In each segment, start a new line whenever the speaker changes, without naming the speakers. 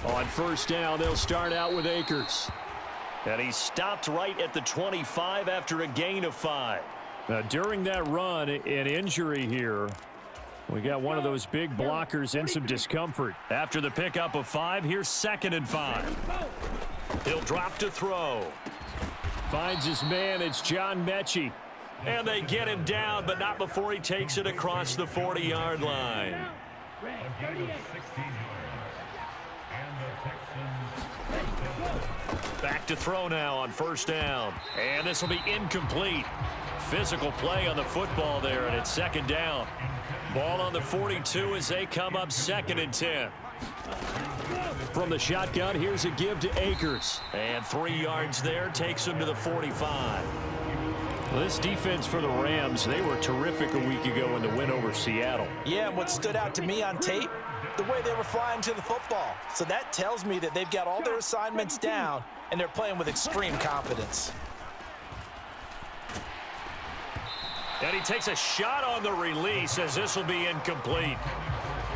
On first down, they'll start out with Akers. And he stopped right at the 25 after a gain of 5. Now, during that run, an injury here. We got one of those big blockers in some discomfort. After the pickup of 5, here's 2nd and 5. He'll drop to throw. Finds his man. It's John Mechie. And they get him down, but not before he takes it across the 40-yard line. Back to throw now on first down. And this will be incomplete. Physical play on the football there, and it's 2nd down. Ball on the 42 as they come up 2nd and 10. From the shotgun, here's a give to Akers. And 3 yards there takes him to the 45. Well, this defense for the Rams, they were terrific a week ago in the win over Seattle.
Yeah, and what stood out to me on tape, the way they were flying to the football. So that tells me that they've got all their assignments down, and they're playing with extreme confidence.
And he takes a shot on the release as this will be incomplete.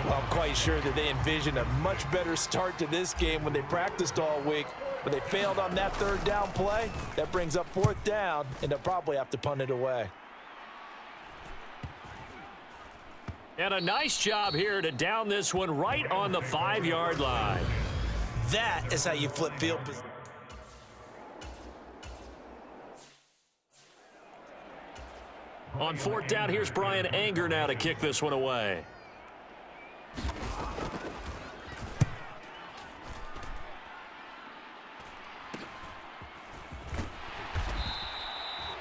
Well, I'm quite sure that they envisioned a much better start to this game when they practiced all week. But they failed on that 3rd down play. That brings up 4th down, and they'll probably have to punt it away.
And a nice job here to down this one right on the 5-yard line.
That is how you flip field position.
On 4th down, here's Brian Anger now to kick this one away.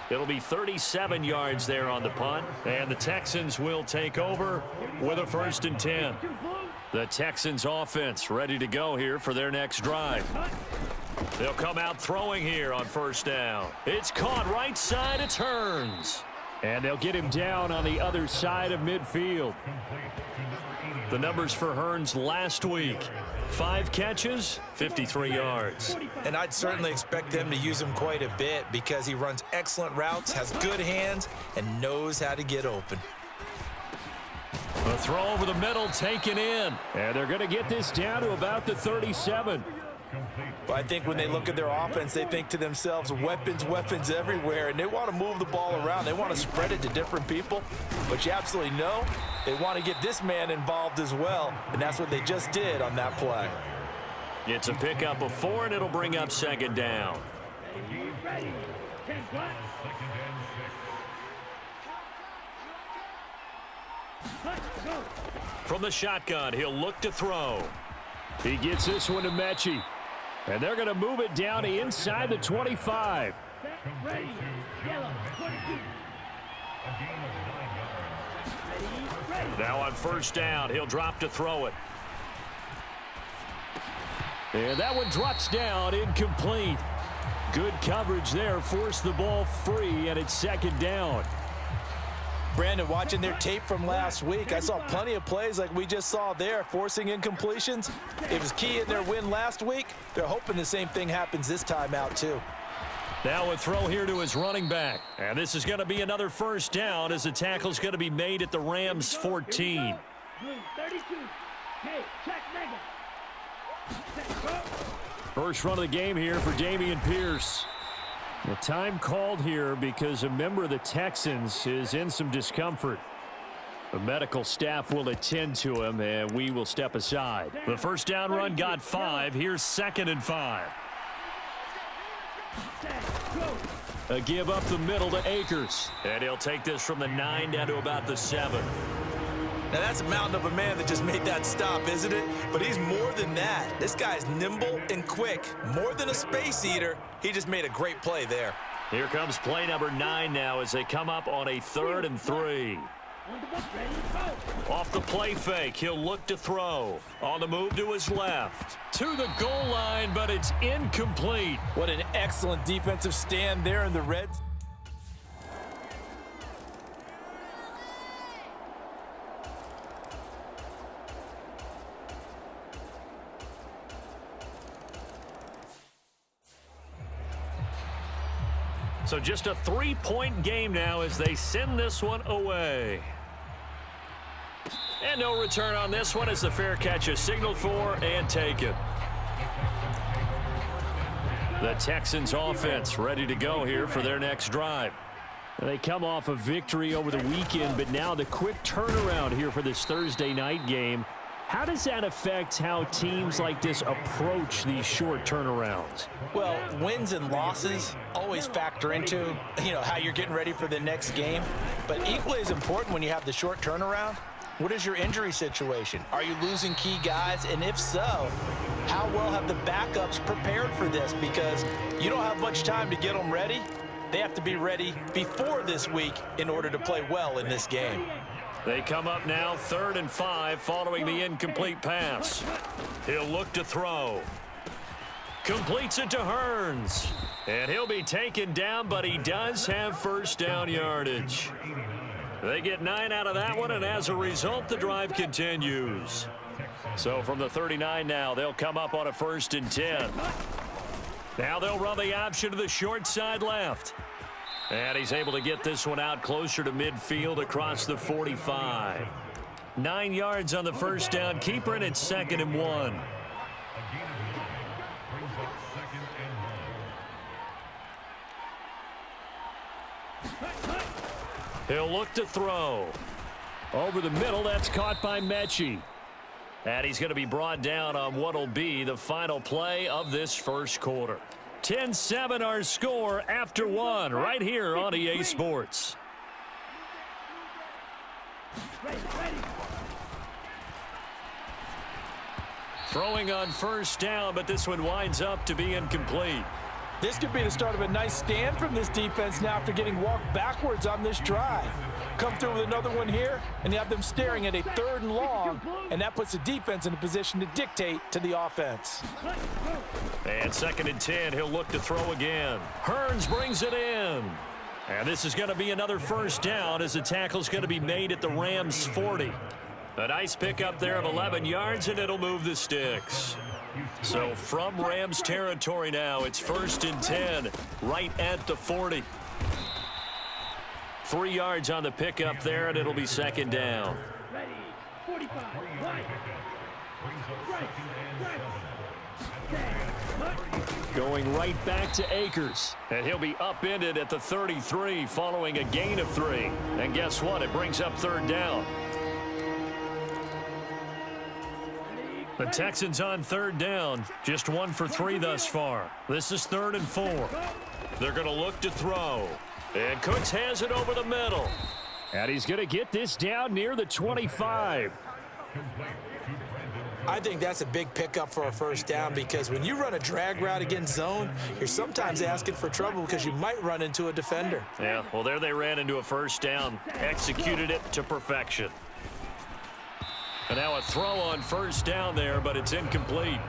It'll be 37 yards there on the punt, and the Texans will take over with a 1st and 10. The Texans offense ready to go here for their next drive. They'll come out throwing here on first down. It's caught right side, it turns. And they'll get him down on the other side of midfield. The numbers for Hearns last week. 5 catches, 53 yards.
And I'd certainly expect them to use him quite a bit because he runs excellent routes, has good hands, and knows how to get open.
A throw over the middle taken in. And they're going to get this down to about the 37.
Well, I think when they look at their offense, they think to themselves, weapons, weapons everywhere, and they want to move the ball around. They want to spread it to different people, but you absolutely know they want to get this man involved as well, and that's what they just did on that play.
It's a pickup of 4, and it'll bring up 2nd down. From the shotgun, he'll look to throw. He gets this one to Mechie. And they're going to move it down to inside the 25. Now on first down, he'll drop to throw it. And that one drops down, incomplete. Good coverage there, forced the ball free, and it's 2nd down.
Brandon, watching their tape from last week, I saw plenty of plays like we just saw there, forcing incompletions. It was key in their win last week. They're hoping the same thing happens this time out, too.
Now a throw here to his running back. And this is going to be another first down as the tackle's going to be made at the Rams' 14. First run of the game here for Dameon Pierce. The time called here because a member of the Texans is in some discomfort. The medical staff will attend to him, and we will step aside. The first down run got 5. Here's 2nd and 5. A give up the middle to Akers. And he'll take this from the 9 down to about the 7.
Now that's a mountain of a man that just made that stop, isn't it? But he's more than that. This guy's nimble and quick. More than a space eater, he just made a great play there.
Here comes play number 9 now as they come up on a 3rd and 3. Off the play fake, he'll look to throw. On the move to his left. To the goal line, but it's incomplete.
What an excellent defensive stand there in the red.
So just a 3-point game now as they send this one away. And no return on this one as the fair catch is signaled for and taken. The Texans offense ready to go here for their next drive. They come off a victory over the weekend, but now the quick turnaround here for this Thursday night game. How does that affect how teams like this approach these short turnarounds?
Well, wins and losses always factor into, how you're getting ready for the next game. But equally as important when you have the short turnaround, what is your injury situation? Are you losing key guys? And if so, how well have the backups prepared for this? Because you don't have much time to get them ready. They have to be ready before this week in order to play well in this game.
They come up now 3rd and 5 following the incomplete pass. He'll look to throw. Completes it to Hearns. And he'll be taken down, but he does have first down yardage. They get 9 out of that one, and as a result, the drive continues. So from the 39 now, they'll come up on a 1st and 10. Now they'll run the option to the short side left. And he's able to get this one out closer to midfield across the 45. 9 yards on the first down keeper, and it's 2nd and 1. He'll look to throw. Over the middle, that's caught by Mechie. And he's going to be brought down on what will be the final play of this first quarter. 10-7 our score after 1 right here on EA Sports. Throwing on first down, but this one winds up to be incomplete.
This could be the start of a nice stand from this defense now after getting walked backwards on this drive. Come through with another one here, and you have them staring at a 3rd and long, and that puts the defense in a position to dictate to the offense.
And 2nd and 10, he'll look to throw again. Hearns brings it in. And this is going to be another first down as the tackle's going to be made at the Rams' 40. A nice pickup there of 11 yards, and it'll move the sticks. So from Rams territory now, it's 1st and 10 right at the 40. 3 yards on the pickup there, and it'll be 2nd down. Going right back to Akers. And he'll be upended at the 33 following a gain of 3. And guess what? It brings up 3rd down. The Texans on 3rd down. Just 1 for 3 thus far. This is 3rd and 4. They're going to look to throw. And Cooks has it over the middle. And he's going to get this down near the 25.
I think that's a big pickup for a first down because when you run a drag route against zone, you're sometimes asking for trouble because you might run into a defender.
Yeah, well, there they ran into a first down. Executed it to perfection. And now a throw on first down there, but it's incomplete.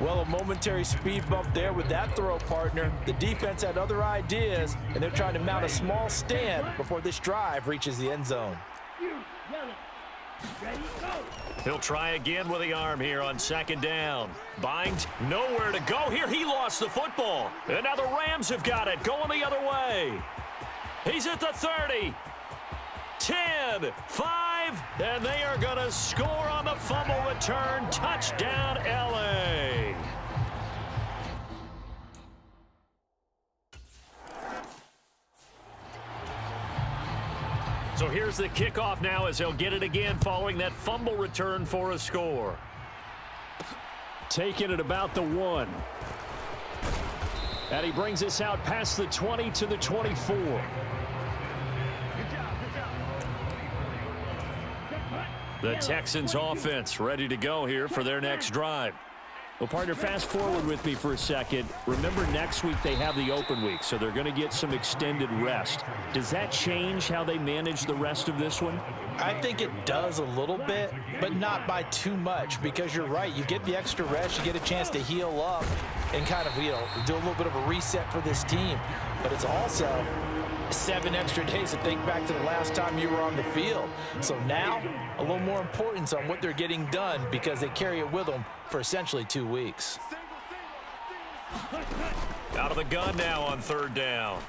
Well, a momentary speed bump there with that throw, partner. The defense had other ideas, and they're trying to mount a small stand before this drive reaches the end zone.
He'll try again with the arm here on 2nd down. Bind, nowhere to go here. He lost the football. And now the Rams have got it, going the other way. He's at the 30. 10, 5, and they are going to score on the fumble return. Touchdown, LA. So here's the kickoff now as he'll get it again following that fumble return for a score. Taking it about the 1. And he brings us out past the 20 to the 24. The Texans offense ready to go here for their next drive. Well, partner, fast forward with me for a second. Remember, next week they have the open week, so they're going to get some extended rest. Does that change how they manage the rest of this one?
I think it does a little bit, but not by too much, because you're right. You get the extra rest, you get a chance to heal up and kind of, do a little bit of a reset for this team. But it's also 7 extra days to think back to the last time you were on the field. So now, a little more importance on what they're getting done because they carry it with them for essentially 2 weeks.
Out of the gun now on 3rd down.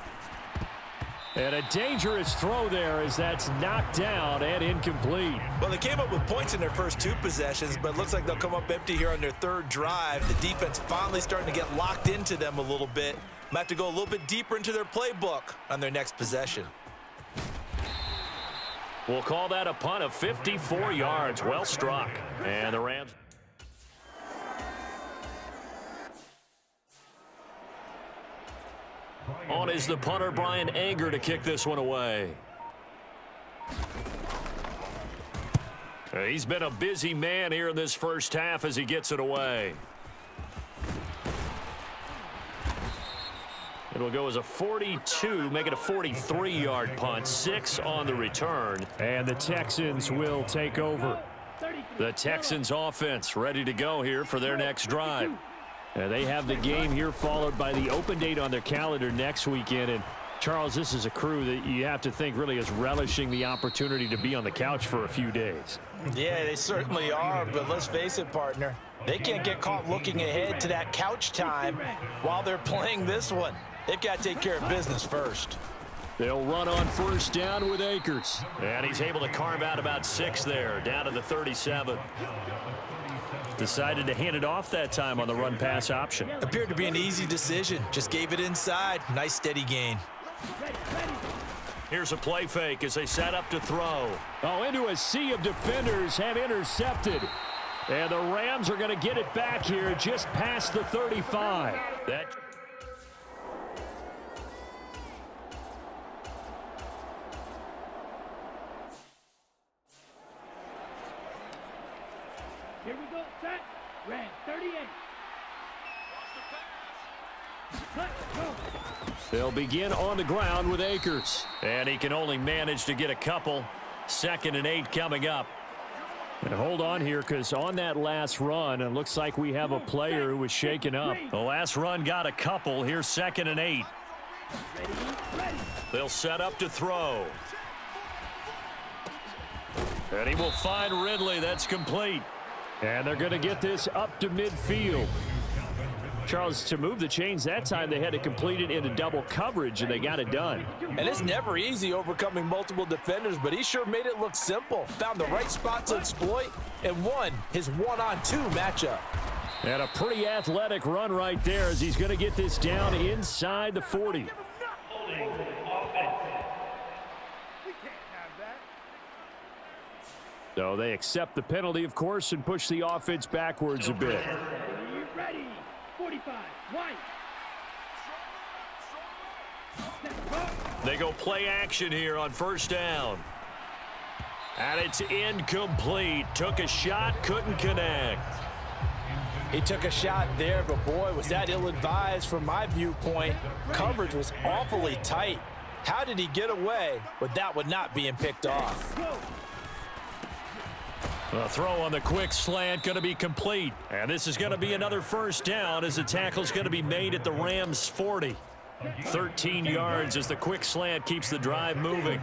And a dangerous throw there as that's knocked down and incomplete.
Well, they came up with points in their first 2 possessions, but it looks like they'll come up empty here on their 3rd drive. The defense finally starting to get locked into them a little bit. Might have to go a little bit deeper into their playbook on their next possession.
We'll call that a punt of 54 yards. Well struck. And the Rams. On is the punter, Brian Anger, to kick this one away. He's been a busy man here in this first half as he gets it away. It'll go as a 42, make it a 43-yard punt, 6 on the return. And the Texans will take over. The Texans offense ready to go here for their next drive. They have the game here followed by the open date on their calendar next weekend. And Charles, this is a crew that you have to think really is relishing the opportunity to be on the couch for a few days.
Yeah, they certainly are, but let's face it, partner. They can't get caught looking ahead to that couch time while they're playing this one. They've got to take care of business first.
They'll run on first down with Akers. And he's able to carve out about 6 there, down to the 37. Decided to hand it off that time on the run-pass option.
Appeared to be an easy decision. Just gave it inside. Nice steady gain.
Here's a play fake as they set up to throw. Oh, into a sea of defenders, have intercepted. And the Rams are going to get it back here just past the 35.
Here we go, set, red, 38.
They'll begin on the ground with Akers. And he can only manage to get a couple. 2nd and 8 coming up. And hold on here, because on that last run, it looks like we have a player who was shaken up. The last run got a couple. Here's 2nd and 8. They'll set up to throw. And he will find Ridley. That's complete. And they're going to get this up to midfield. Charles, to move the chains that time, they had to complete it into double coverage, and they got it done.
And it's never easy overcoming multiple defenders, but he sure made it look simple. Found the right spot to exploit and won his 1-on-2 matchup.
And a pretty athletic run right there as he's going to get this down inside the 40. So they accept the penalty, of course, and push the offense backwards a bit.
Ready, 45, white.
They go play action here on first down. And it's incomplete. Took a shot, couldn't connect.
He took a shot there, but boy, was that ill-advised from my viewpoint. Coverage was awfully tight. How did he get away with that one not being picked off?
The throw on the quick slant going to be complete. And this is going to be another first down as the tackle's going to be made at the Rams' 40. 13 yards as the quick slant keeps the drive moving.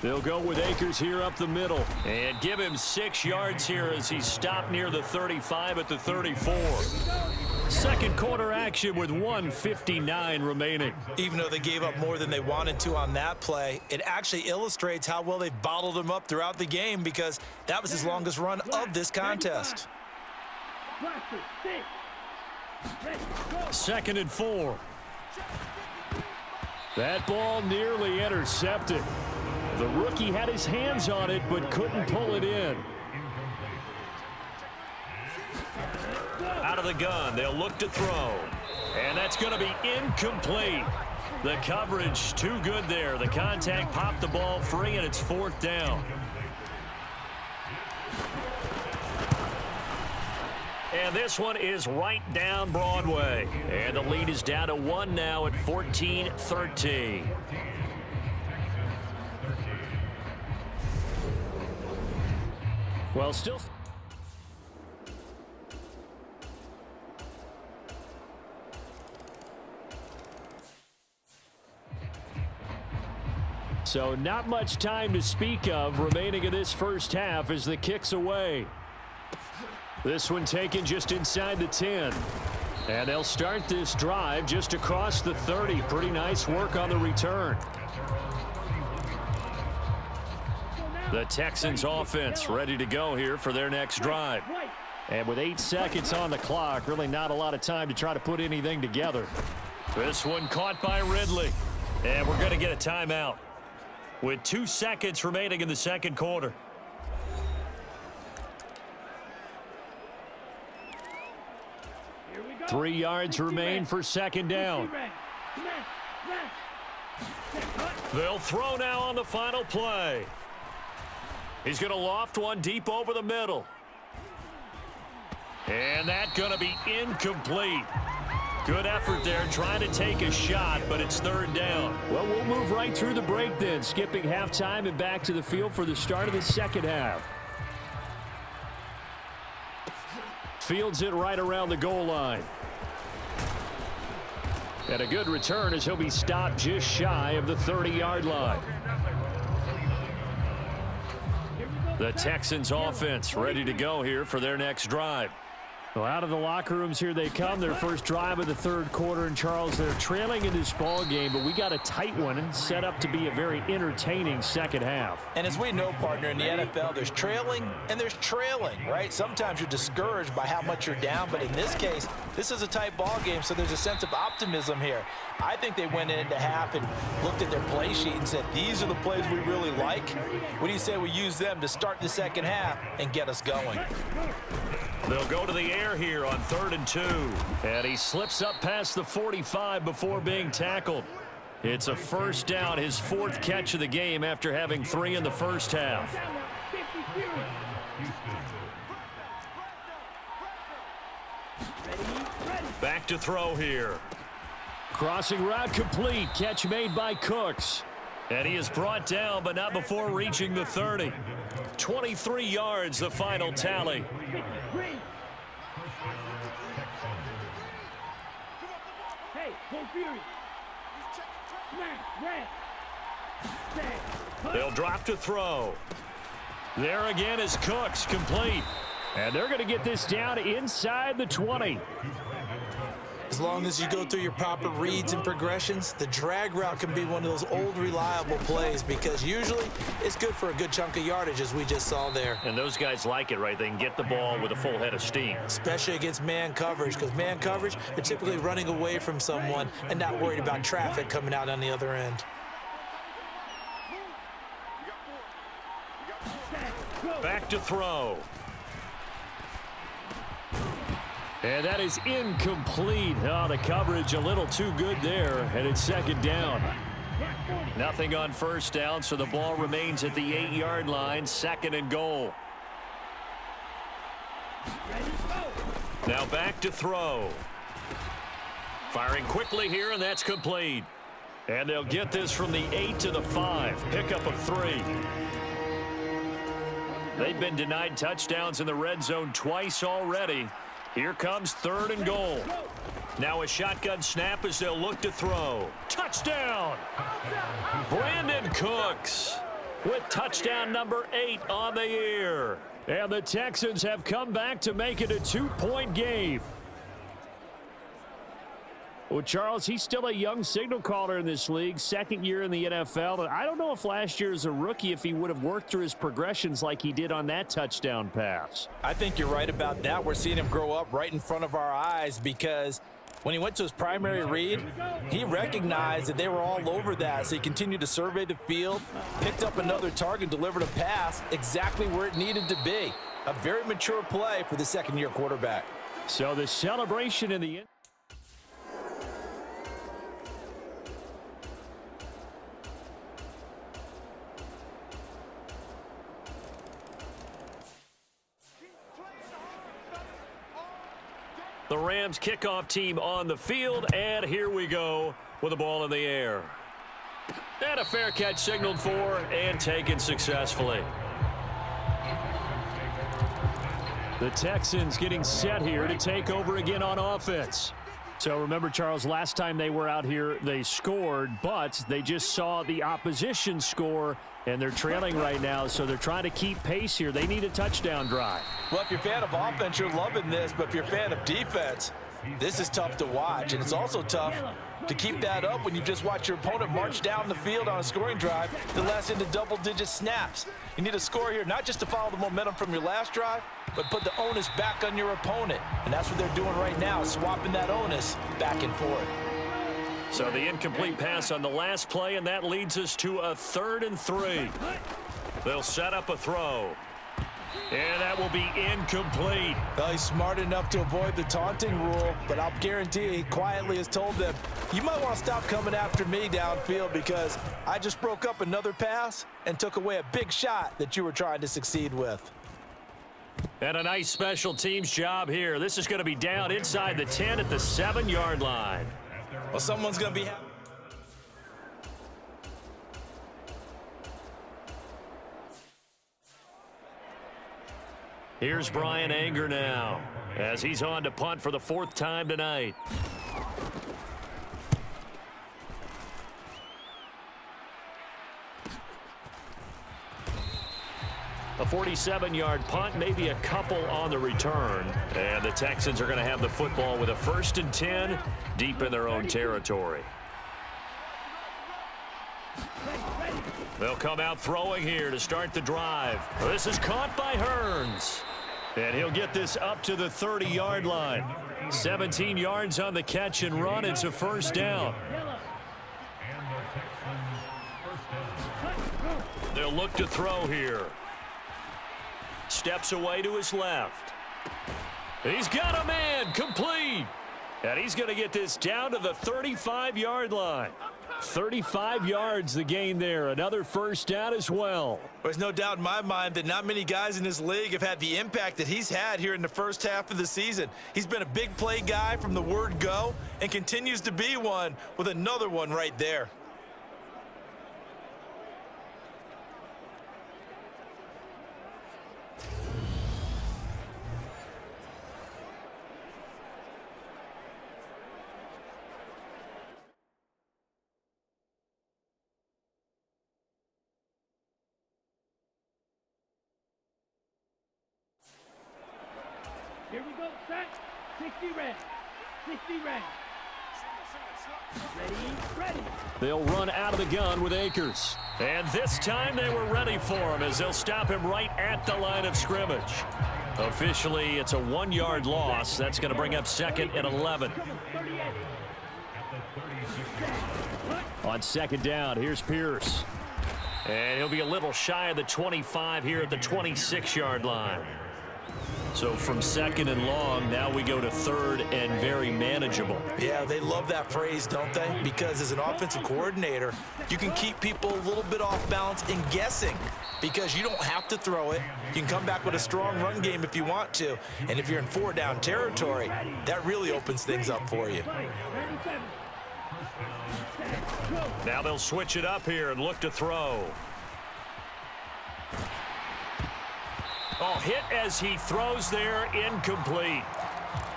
They'll go with Akers here up the middle and give him 6 yards here as he stopped near the 35 at the 34. Second quarter action with 1:59 remaining.
Even though they gave up more than they wanted to on that play, it actually illustrates how well they bottled him up throughout the game, because that was his longest run of this contest.
2nd and 4. That ball nearly intercepted. The rookie had his hands on it but couldn't pull it in. Out of the gun, they'll look to throw. And that's going to be incomplete. The coverage too good there. The contact popped the ball free, and it's 4th down. And this one is right down Broadway. And the lead is down to 1 now at 14-13. Well, still... So not much time to speak of remaining in this first half as the kick's away. This one taken just inside the 10. And they'll start this drive just across the 30. Pretty nice work on the return. The Texans offense ready to go here for their next drive. And with 8 seconds on the clock, really not a lot of time to try to put anything together. This one caught by Ridley. And we're going to get a timeout with 2 seconds remaining in the second quarter.
Here we go.
3 yards remain for second down. They'll throw now on the final play. He's going to loft one deep over the middle. And that's going to be incomplete. Good effort there trying to take a shot, but it's third down. Well, we'll move right through the break then, skipping halftime and back to the field for the start of the second half. Fields it right around the goal line. And a good return as he'll be stopped just shy of the 30-yard line. The Texans offense ready to go here for their next drive. Well, out of the locker rooms here they come. Their first drive of the third quarter. And, Charles, they're trailing in this ball game, but we got a tight one set up to be a very entertaining second half.
And as we know, partner, in the NFL, there's trailing and there's trailing, right? Sometimes you're discouraged by how much you're down, but in this case, this is a tight ball game, so there's a sense of optimism here. I think they went into half and looked at their play sheet and said, these are the plays we really like. What do you say we use them to start the second half and get us going?
They'll go to the air here on 3rd and 2. And he slips up past the 45 before being tackled. It's a first down, his 4th catch of the game after having 3 in the first half. Back to throw here. Crossing route complete. Catch made by Cooks. And he is brought down, but not before reaching the 30. 23 yards, the final tally. They'll drop to throw. There again is Cooks, complete. And they're going to get this down inside the 20.
As long as you go through your proper reads and progressions, the drag route can be one of those old reliable plays because usually it's good for a good chunk of yardage, as we just saw there.
And those guys like it, right? They can get the ball with a full head of steam.
Especially against man coverage, because man coverage, they're typically running away from someone and not worried about traffic coming out on the other end.
Back to throw. And that is incomplete. Oh, the coverage a little too good there, and it's second down. Nothing on first down, so the ball remains at the 8-yard line, 2nd and goal. Now back to throw. Firing quickly here, and that's complete. And they'll get this from the 8 to the 5. Pickup of 3. They've been denied touchdowns in the red zone twice already. Here comes 3rd and goal. Now a shotgun snap as they'll look to throw. Touchdown! Brandon Cooks with touchdown number 8 on the year. And the Texans have come back to make it a 2-point game. Well, Charles, he's still a young signal caller in this league, 2nd year in the NFL. And I don't know if last year as a rookie, if he would have worked through his progressions like he did on that touchdown pass.
I think you're right about that. We're seeing him grow up right in front of our eyes because when he went to his primary read, he recognized that they were all over that. So he continued to survey the field, picked up another target, delivered a pass exactly where it needed to be. A very mature play for the 2nd-year quarterback.
So the celebration in the end. The Rams kickoff team on the field, and here we go with the ball in the air. And a fair catch signaled for and taken successfully. The Texans getting set here to take over again on offense. So remember, Charles, last time they were out here, they scored, but they just saw the opposition score, and they're trailing right now, so they're trying to keep pace here. They need a touchdown drive.
Well, if you're a fan of offense, you're loving this, but if you're a fan of defense, This is tough to watch, and it's also tough to keep that up when you just watch your opponent march down the field on a scoring drive that lasts into double-digit snaps. You need a score here, not just to follow the momentum from your last drive, but put the onus back on your opponent. And that's what they're doing right now, swapping that onus back and forth.
So the incomplete pass on the last play, and that leads us to a 3rd and 3. They'll set up a throw. And that will be incomplete.
Well, he's smart enough to avoid the taunting rule, but I'll guarantee he quietly has told them, you might want to stop coming after me downfield because I just broke up another pass and took away a big shot that you were trying to succeed with.
And a nice special teams job here. This is going to be down inside the 10 at the 7-yard line.
Well, someone's going to be...
Here's Brian Anger now as he's on to punt for the 4th time tonight. A 47-yard punt, maybe a couple on the return. And the Texans are going to have the football with a 1st and 10 deep in their own territory. They'll come out throwing here to start the drive. This is caught by Hearns. And he'll get this up to the 30-yard line. 17 yards on the catch and run. It's a 1st down. They'll look to throw here. Steps away to his left. He's got a man, complete. And he's going to get this down to the 35-yard line. 35 yards the gain there. Another 1st down as well.
There's no doubt in my mind that not many guys in this league have had the impact that he's had here in the first half of the season. He's been a big play guy from the word go and continues to be one with another one right there.
Here we go, set. 60 red. 60 red. Ready.
They'll run out of the gun with Akers. And this time they were ready for him as they'll stop him right at the line of scrimmage. Officially, it's a 1-yard loss. That's going to bring up 2nd and 11. On 2nd down, here's Pierce. And he'll be a little shy of the 25 here at the 26-yard line. So from 2nd and long, now we go to 3rd and very manageable.
Yeah, they love that phrase, don't they? Because as an offensive coordinator, you can keep people a little bit off balance and guessing because you don't have to throw it. You can come back with a strong run game if you want to. And if you're in 4-down territory, that really opens things up for you.
Now they'll switch it up here and look to throw. Oh, hit as he throws there, incomplete.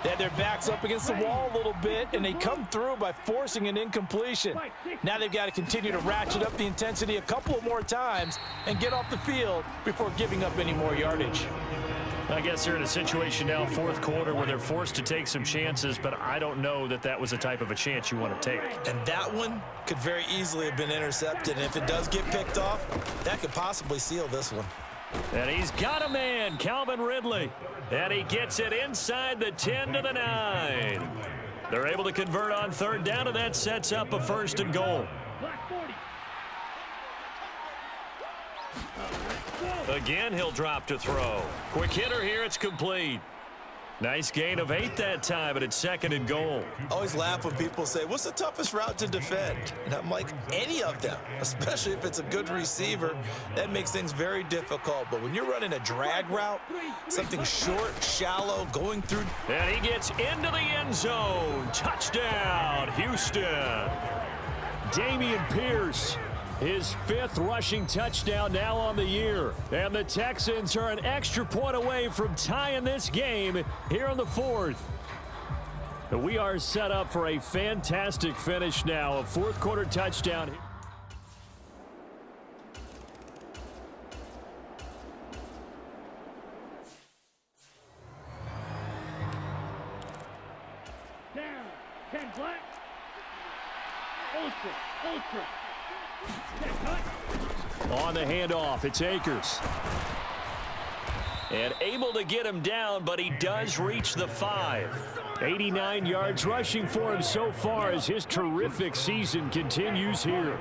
They had their backs up against the wall a little bit, and they come through by forcing an incompletion. Now they've got to continue to ratchet up the intensity a couple of more times and get off the field before giving up any more yardage.
I guess they're in a situation now, 4th quarter, where they're forced to take some chances, but I don't know that that was the type of a chance you want to take.
And that one could very easily have been intercepted, and if it does get picked off, that could possibly seal this one.
And he's got a man, Calvin Ridley. And he gets it inside the 10 to the 9. They're able to convert on 3rd down, and that sets up a 1st and goal. Again, he'll drop to throw. Quick hitter here, it's complete. Nice gain of 8 that time, but it's 2nd and goal.
I always laugh when people say, what's the toughest route to defend? And I'm like, any of them, especially if it's a good receiver. That makes things very difficult. But when you're running a drag route, something short, shallow, going through.
And he gets into the end zone. Touchdown, Houston. Dameon Pierce. His 5th rushing touchdown now on the year. And the Texans are an extra point away from tying this game here in the 4th. We are set up for a fantastic finish now. A 4th quarter touchdown.
Down. 10 black. Ultra. Set cut.
On the handoff, it's Akers. And able to get him down, but he does reach the 5. 89 yards rushing for him so far as his terrific season continues here.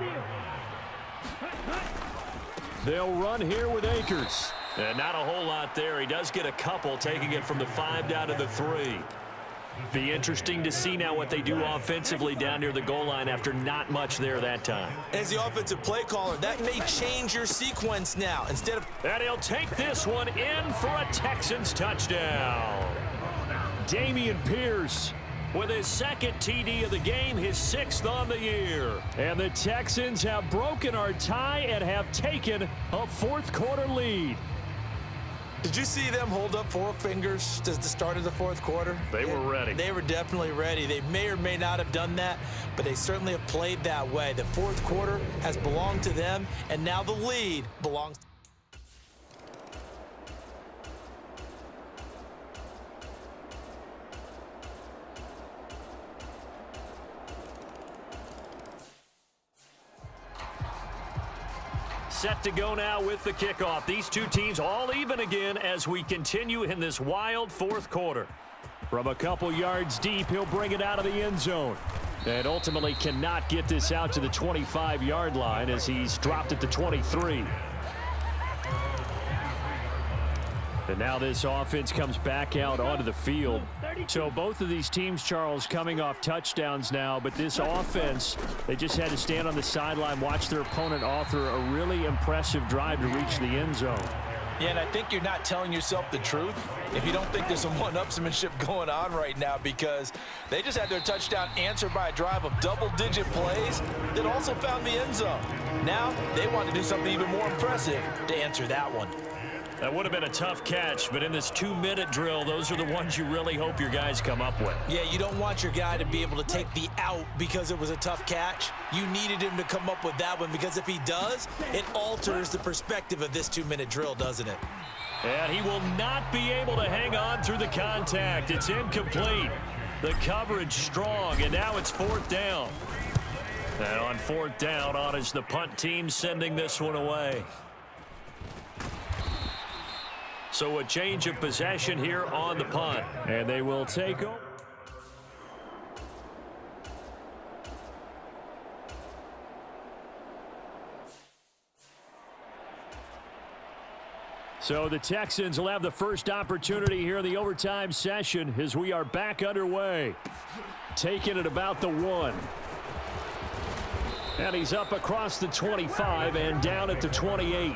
They'll run here with Akers. And not a whole lot there. He does get a couple, taking it from the 5 down to the 3. Be interesting to see now what they do offensively down near the goal line after not much there that time.
As the offensive play caller, that may change your sequence now. Instead of...
And he'll take this one in for a Texans touchdown. Dameon Pierce with his second TD of the game, his 6th on the year. And the Texans have broken our tie and have taken a fourth-quarter lead.
Did you see them hold up 4 fingers at the start of the fourth quarter?
They were ready.
They were definitely ready. They may or may not have done that, but they certainly have played that way. The fourth quarter has belonged to them, and now the lead belongs to
Set to go now with the kickoff. These two teams all even again as we continue in this wild fourth quarter. From a couple yards deep, he'll bring it out of the end zone. And ultimately cannot get this out to the 25-yard line as he's dropped it to 23. And now this offense comes back out onto the field. So both of these teams, Charles, coming off touchdowns now, but this offense, they just had to stand on the sideline, watch their opponent author a really impressive drive to reach the end zone.
Yeah, and I think you're not telling yourself the truth if you don't think there's some one-upsmanship going on right now, because they just had their touchdown answered by a drive of double-digit plays that also found the end zone. Now they want to do something even more impressive to answer that one.
That would have been a tough catch, but in this 2-minute drill, those are the ones you really hope your guys come up with.
Yeah, you don't want your guy to be able to take the out because it was a tough catch. You needed him to come up with that one, because if he does, it alters the perspective of this 2-minute drill, doesn't it?
And he will not be able to hang on through the contact. It's incomplete. The coverage strong, and now it's 4th down. And on 4th down, on is the punt team sending this one away. So a change of possession here on the punt. And they will take over. So the Texans will have the first opportunity here in the overtime session as we are back underway. Taking it about the 1. And he's up across the 25 and down at the 28.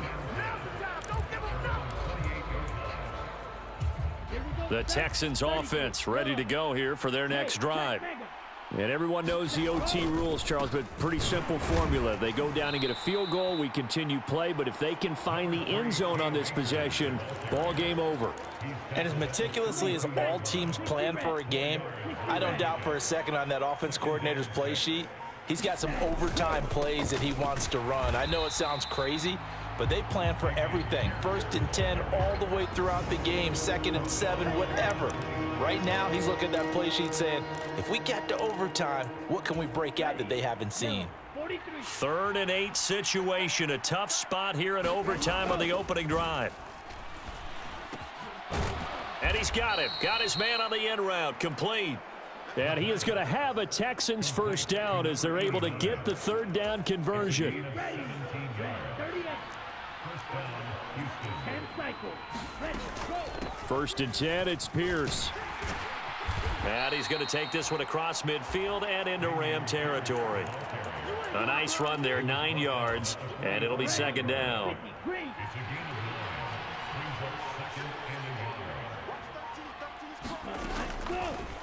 The Texans offense ready to go here for their next drive. And everyone knows the OT rules, Charles, but pretty simple formula. They go down and get a field goal, we continue play, but if they can find the end zone on this possession, ball game over.
And as meticulously as all teams plan for a game, I don't doubt for a second on that offense coordinator's play sheet, he's got some overtime plays that he wants to run. I know it sounds crazy, but they plan for everything. 1st and 10 all the way throughout the game, 2nd and 7, whatever. Right now, he's looking at that play sheet saying, if we get to overtime, what can we break out that they haven't seen?
3rd and 8 situation, a tough spot here in overtime on the opening drive. And he's got him. Got his man on the end route, complete. And he is going to have a Texans first down as they're able to get the 3rd down conversion. 1st and 10, it's Pierce. And he's going to take this one across midfield and into Ram territory. A nice run there, 9 yards, and it'll be 2nd down.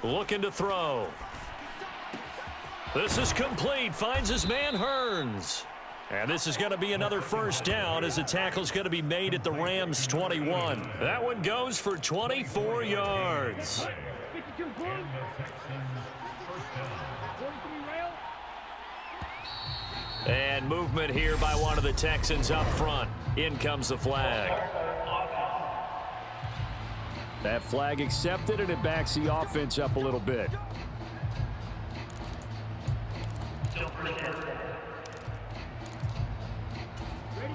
Looking to throw. This is complete, finds his man Hearns. And this is going to be another first down as the tackle's going to be made at the Rams' 21. That one goes for 24 yards. And movement here by one of the Texans up front. In comes the flag. That flag accepted, and it backs the offense up a little bit.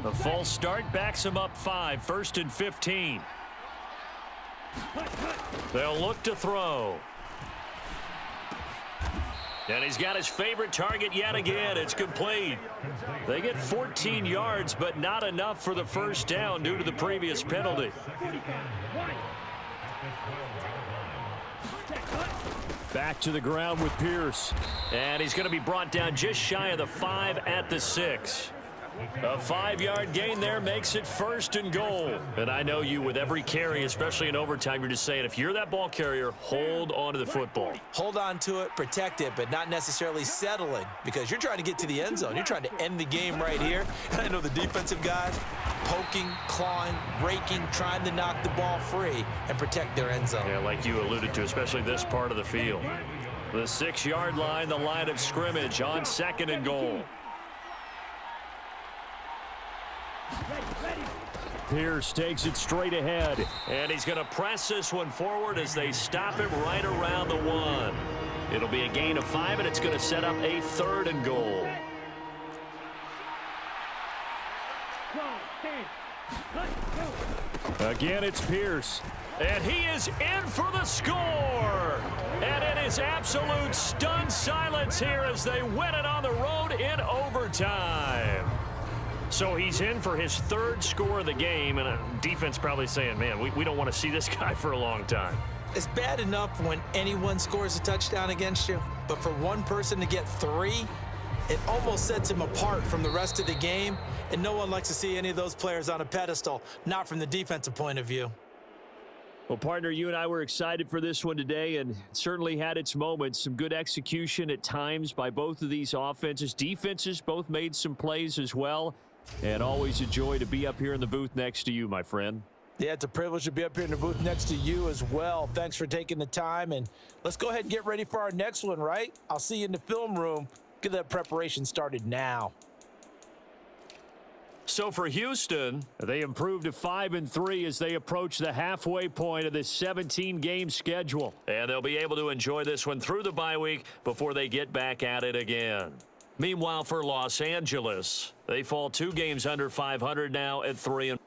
The false start backs him up 5, 1st and 15. They'll look to throw. And he's got his favorite target yet again. It's complete. They get 14 yards, but not enough for the first down due to the previous penalty. Back to the ground with Pierce. And he's going to be brought down just shy of the 5 at the 6. A 5-yard gain there makes it 1st and goal. And I know you, with every carry, especially in overtime, you're just saying, if you're that ball carrier, hold on to the football.
Hold on to it, protect it, but not necessarily settling, because you're trying to get to the end zone. You're trying to end the game right here. And I know the defensive guys poking, clawing, raking, trying to knock the ball free and protect their end zone.
Yeah, like you alluded to, especially this part of the field. The 6-yard line, the line of scrimmage on 2nd and goal. Pierce takes it straight ahead. And he's going to press this one forward as they stop him right around the 1. It'll be a gain of 5, and it's going to set up a 3rd and goal. Again, it's Pierce. And he is in for the score. And it is absolute stunned silence here as they win it on the road in overtime. So he's in for his 3rd score of the game, and defense probably saying, man, we don't want to see this guy for a long time.
It's bad enough when anyone scores a touchdown against you, but for one person to get 3, it almost sets him apart from the rest of the game, and no one likes to see any of those players on a pedestal, not from the defensive point of view.
Well, partner, you and I were excited for this one today, and it certainly had its moments. Some good execution at times by both of these offenses. Defenses both made some plays as well. And always a joy to be up here in the booth next to you, my friend.
Yeah, it's a privilege to be up here in the booth next to you as well. Thanks for taking the time, and let's go ahead and get ready for our next one, right? I'll see you in the film room. Get that preparation started now.
So for Houston, they improved to 5-3 as they approach the halfway point of this 17-game schedule. And they'll be able to enjoy this one through the bye week before they get back at it again. Meanwhile, for Los Angeles, they fall 2 games under 500 now at 3-1.